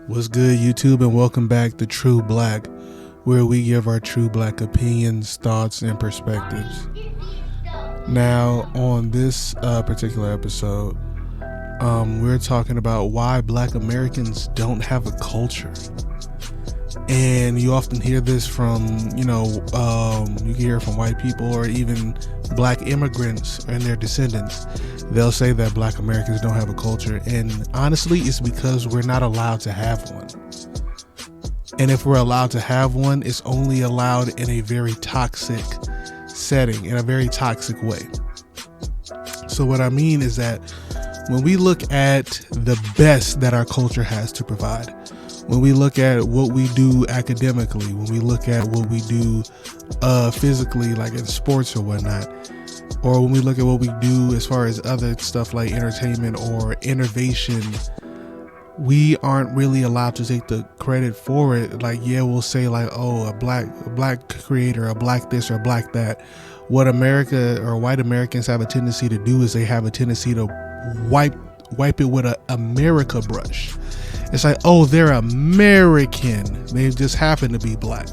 What's good, YouTube, and welcome back to True Black, where we give our true black opinions, thoughts, and perspectives. Now, on this particular episode, we're talking about why Black Americans don't have a culture. And you often hear this from, you can hear from white people or even Black immigrants and their descendants. They'll say that Black Americans don't have a culture. And honestly, it's because we're not allowed to have one. And if we're allowed to have one, it's only allowed in a very toxic setting, in a very toxic way. So what I mean is that when we look at the best that our culture has to provide, when we look at what we do academically, when we look at what we do physically, like in sports or whatnot, or when we look at what we do as far as other stuff like entertainment or innovation, we aren't really allowed to take the credit for it. Like, yeah, we'll say like, oh, a black creator, a black this or a black that. What America or white Americans have a tendency to do is they have a tendency to wipe it with a America brush. It's like, oh, they're American. They just happen to be black,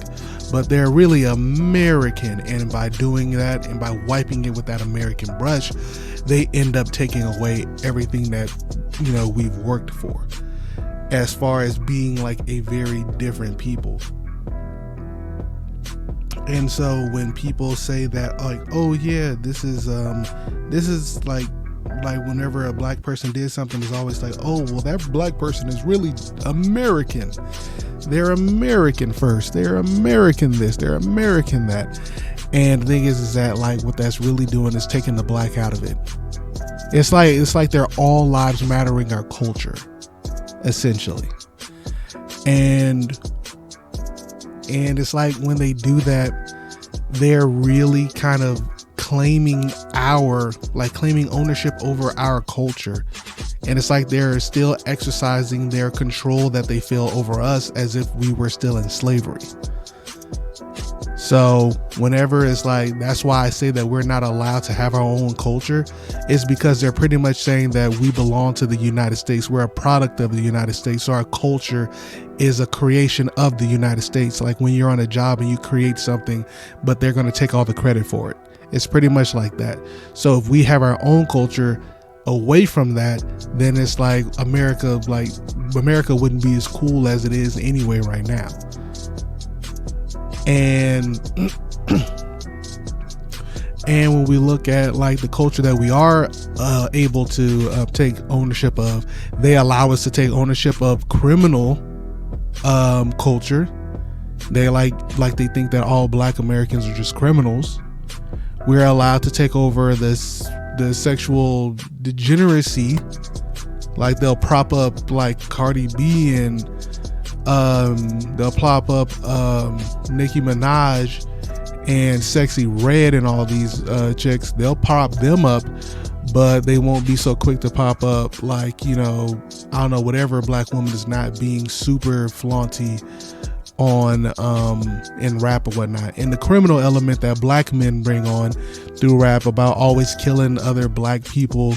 but they're really American. And by doing that and by wiping it with that American brush, they end up taking away everything that, we've worked for as far as being like a very different people. And so when people say that, like, oh yeah, this is like whenever a black person did something, it's always like, oh, well, that black person is really American. They're American first. They're American this. They're American that. And the thing is that like what that's really doing is taking the black out of it. It's like they're all lives mattering our culture, essentially. And it's like when they do that, they're really kind of claiming ownership over our culture. And it's like they're still exercising their control that they feel over us as if we were still in slavery. So whenever it's like, that's why I say that we're not allowed to have our own culture, is because they're pretty much saying that we belong to the United States. We're a product of the United States. So our culture is a creation of the United States. Like when you're on a job and you create something, but they're going to take all the credit for it. It's pretty much like that. So if we have our own culture away from that, then it's like America wouldn't be as cool as it is anyway right now. And when we look at like the culture that we are able to take ownership of, they allow us to take ownership of criminal culture. They like they think that all black Americans are just criminals. We're allowed to take over the sexual degeneracy. Like they'll prop up like Cardi B and they'll prop up Nicki Minaj and Sexy Red and all these chicks. They'll prop them up, but they won't be so quick to pop up like, I don't know, whatever black woman is not being super flaunty on in rap or whatnot. And the criminal element that black men bring on through rap about always killing other black people,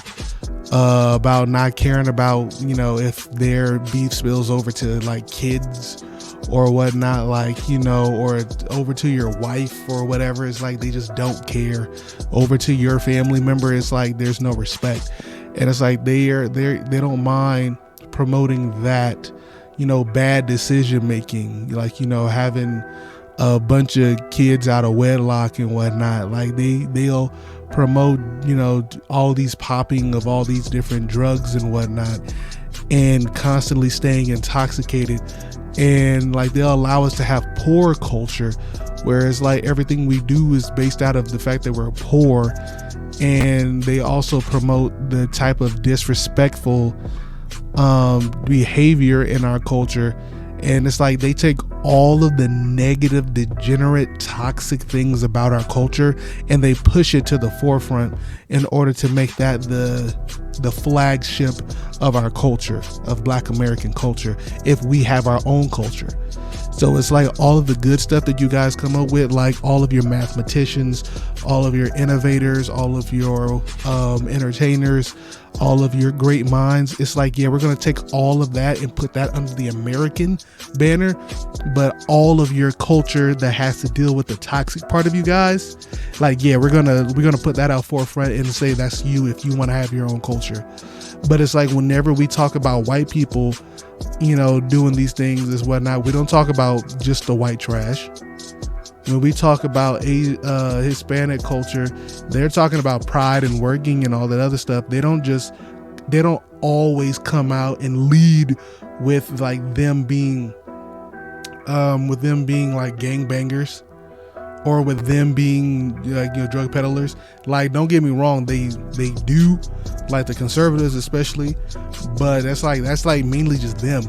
about not caring about, if their beef spills over to like kids or whatnot, like, or over to your wife or whatever. It's like they just don't care. Over to your family member, it's like there's no respect. And it's like they don't mind promoting that, bad decision making, like, having a bunch of kids out of wedlock and whatnot. Like they'll promote, all these popping of all these different drugs and whatnot, and constantly staying intoxicated. And like they'll allow us to have poor culture, whereas like everything we do is based out of the fact that we're poor. And they also promote the type of disrespectful behavior in our culture. And it's like they take all of the negative, degenerate, toxic things about our culture and they push it to the forefront in order to make that the flagship of our culture, of Black American culture, if we have our own culture. So it's like all of the good stuff that you guys come up with, like all of your mathematicians, all of your innovators, all of your entertainers, all of your great minds. It's like, yeah, we're going to take all of that and put that under the American banner. But all of your culture that has to deal with the toxic part of you guys, like, yeah, we're going to put that out forefront and say that's you if you want to have your own culture. But it's like whenever we talk about white people, you know, doing these things and whatnot, we don't talk about just the white trash. When we talk about Hispanic culture, they're talking about pride and working and all that other stuff. They don't always come out and lead with like them being like gangbangers, or with them being like, you know, drug peddlers. Like, don't get me wrong, they do, like the conservatives especially, but that's like mainly just them.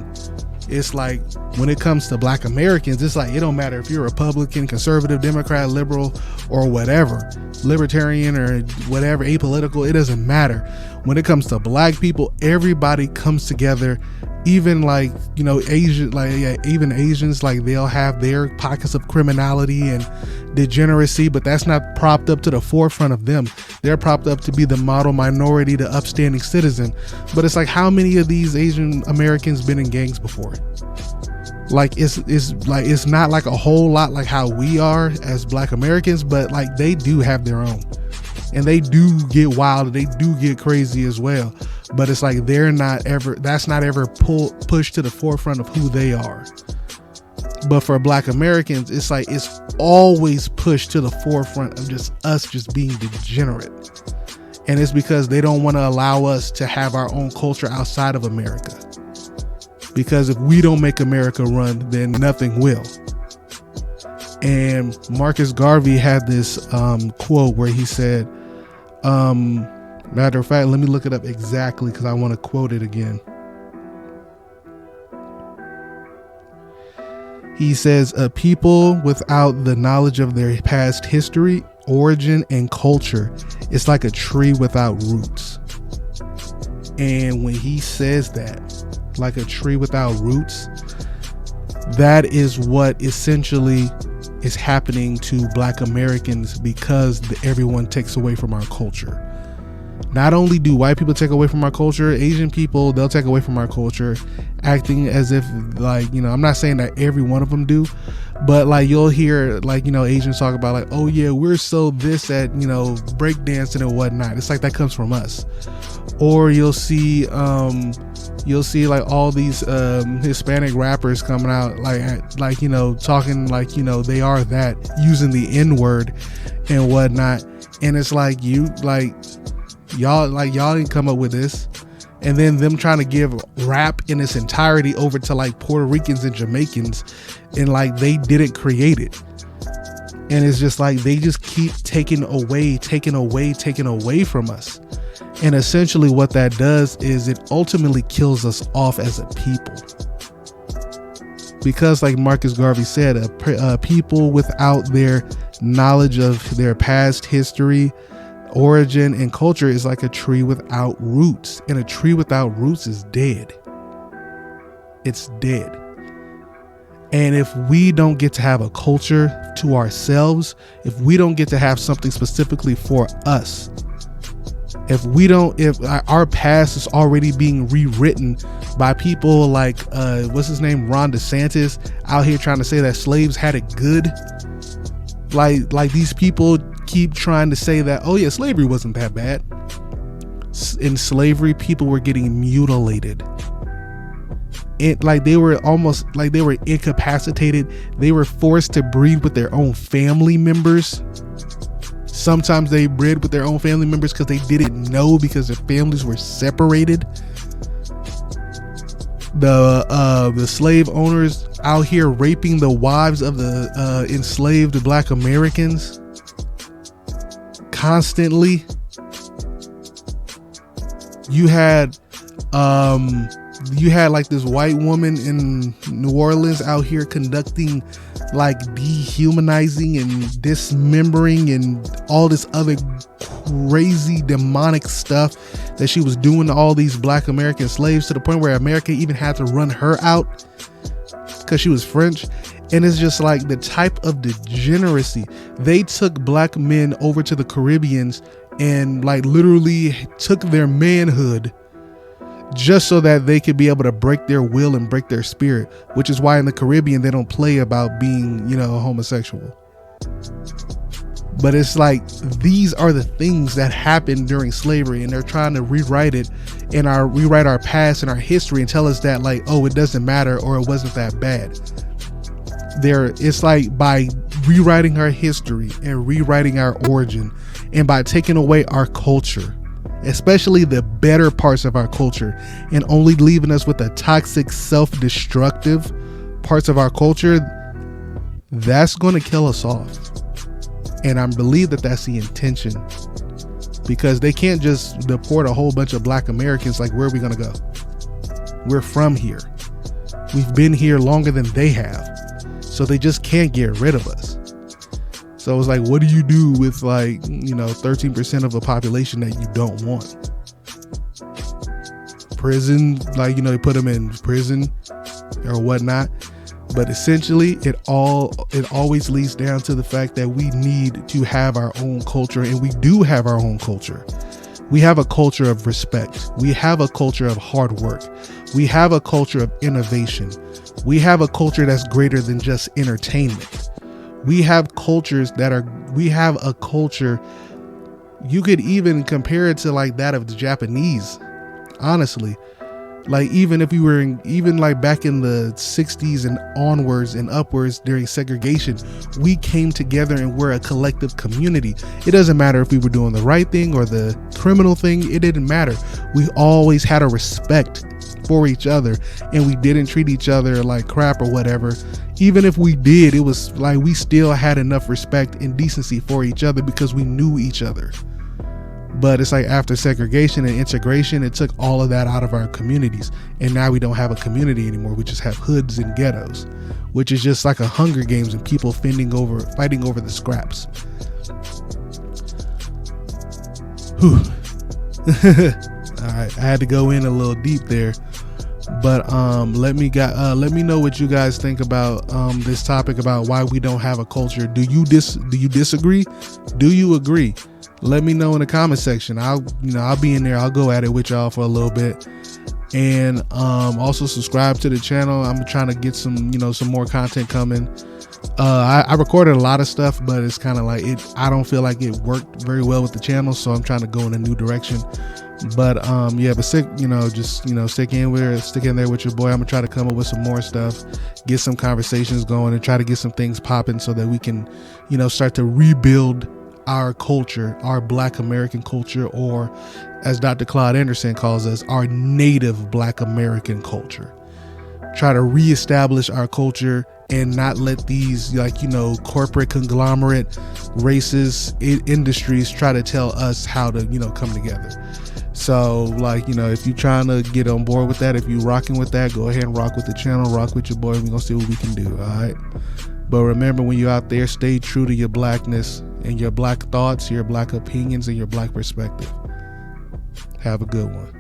It's like when it comes to Black Americans, it's like it don't matter if you're Republican, conservative, Democrat, liberal, or whatever, libertarian or whatever, apolitical, it doesn't matter. When it comes to Black people, everybody comes together. Even like, you know, Asian, like, yeah, even Asians, like they'll have their pockets of criminality and degeneracy, but that's not propped up to the forefront of them. They're propped up to be the model minority, the upstanding citizen. But it's like, how many of these Asian Americans been in gangs before? Like it's not like a whole lot like how we are as Black Americans, but like they do have their own, and they do get wild, they do get crazy as well. But it's like that's not ever pushed to the forefront of who they are. But for Black Americans, it's like it's always pushed to the forefront of just us just being degenerate. And it's because they don't want to allow us to have our own culture outside of America. Because if we don't make America run, then nothing will. And Marcus Garvey had this quote where he said, matter of fact, let me look it up exactly because I want to quote it again. He says, a people without the knowledge of their past history, origin, and culture is like a tree without roots. And when he says that, like a tree without roots, that is what essentially is happening to Black Americans, because everyone takes away from our culture. Not only do white people take away from our culture, Asian people, they'll take away from our culture, acting as if, like, you know, I'm not saying that every one of them do, but like you'll hear, like, you know, Asians talk about like, oh yeah, we're so this at, you know, breakdancing and whatnot. It's like that comes from us. Or you'll see like all these Hispanic rappers coming out like you know, talking like, you know, they are that, using the N-word and whatnot. And it's like, y'all didn't come up with this. And then them trying to give rap in its entirety over to like Puerto Ricans and Jamaicans, and like they didn't create it. And it's just like they just keep taking away from us. And essentially what that does is it ultimately kills us off as a people. Because like Marcus Garvey said, a people without their knowledge of their past history, origin, and culture is like a tree without roots. And a tree without roots is dead. It's dead. And if we don't get to have a culture to ourselves, if we don't get to have something specifically for us, if our past is already being rewritten by people like what's his name, Ron DeSantis, out here trying to say that slaves had it good, like these people keep trying to say that, oh yeah, slavery wasn't that bad. In slavery, people were getting mutilated. They were incapacitated. They were forced to breed with their own family members. Sometimes they bred with their own family members because they didn't know, because their families were separated. The slave owners out here raping the wives of the enslaved Black Americans constantly. You had like this white woman in New Orleans out here conducting like dehumanizing and dismembering and all this other crazy demonic stuff that she was doing to all these Black American slaves, to the point where America even had to run her out because she was French. And it's just like the type of degeneracy. They took black men over to the Caribbeans and like literally took their manhood just so that they could be able to break their will and break their spirit, which is why in the Caribbean they don't play about being, homosexual. But it's like these are the things that happened during slavery, and they're trying to rewrite it and rewrite our past and our history and tell us that like, oh, it doesn't matter or it wasn't that bad. It's like by rewriting our history and rewriting our origin and by taking away our culture, especially the better parts of our culture, and only leaving us with the toxic, self-destructive parts of our culture, that's going to kill us off. And I believe that that's the intention, because they can't just deport a whole bunch of black Americans. Like, where are we going to go? We're from here. We've been here longer than they have. So they just can't get rid of us. So it's like, what do you do with 13% of a population that you don't want? Prison, they put them in prison or whatnot. But essentially, it always leads down to the fact that we need to have our own culture, and we do have our own culture. We have a culture of respect. We have a culture of hard work. We have a culture of innovation. We have a culture that's greater than just entertainment. We have a culture, you could even compare it to like that of the Japanese, honestly. Like, even if you were back in the 60s and onwards and upwards during segregation, we came together and we're a collective community. It doesn't matter if we were doing the right thing or the criminal thing. It didn't matter. We always had a respect for each other, and we didn't treat each other like crap or whatever. Even if we did, it was like we still had enough respect and decency for each other because we knew each other. But it's like after segregation and integration, it took all of that out of our communities, and now we don't have a community anymore. We just have hoods and ghettos, which is just like a Hunger Games and people fighting over the scraps. Whew. All right, I had to go in a little deep there, but let me know what you guys think about this topic about why we don't have a culture. Do you disagree? Do you agree? Let me know in the comment section. I'll be in there. I'll go at it with y'all for a little bit, and also subscribe to the channel. I'm trying to get some more content coming. I recorded a lot of stuff, but it's kind of like I don't feel like it worked very well with the channel, so I'm trying to go in a new direction. But stick in there with your boy. I'm gonna try to come up with some more stuff, get some conversations going, and try to get some things popping so that we can start to rebuild our culture, our Black American culture, or as Dr. Claude Anderson calls us, our native Black American culture. Try to reestablish our culture and not let these corporate conglomerate races, industries try to tell us how to come together. So if you're trying to get on board with that, if you're rocking with that, go ahead and rock with the channel, rock with your boy. We're gonna see what we can do. All right. But remember, when you're out there, stay true to your blackness and your black thoughts, your black opinions, and your black perspective. Have a good one.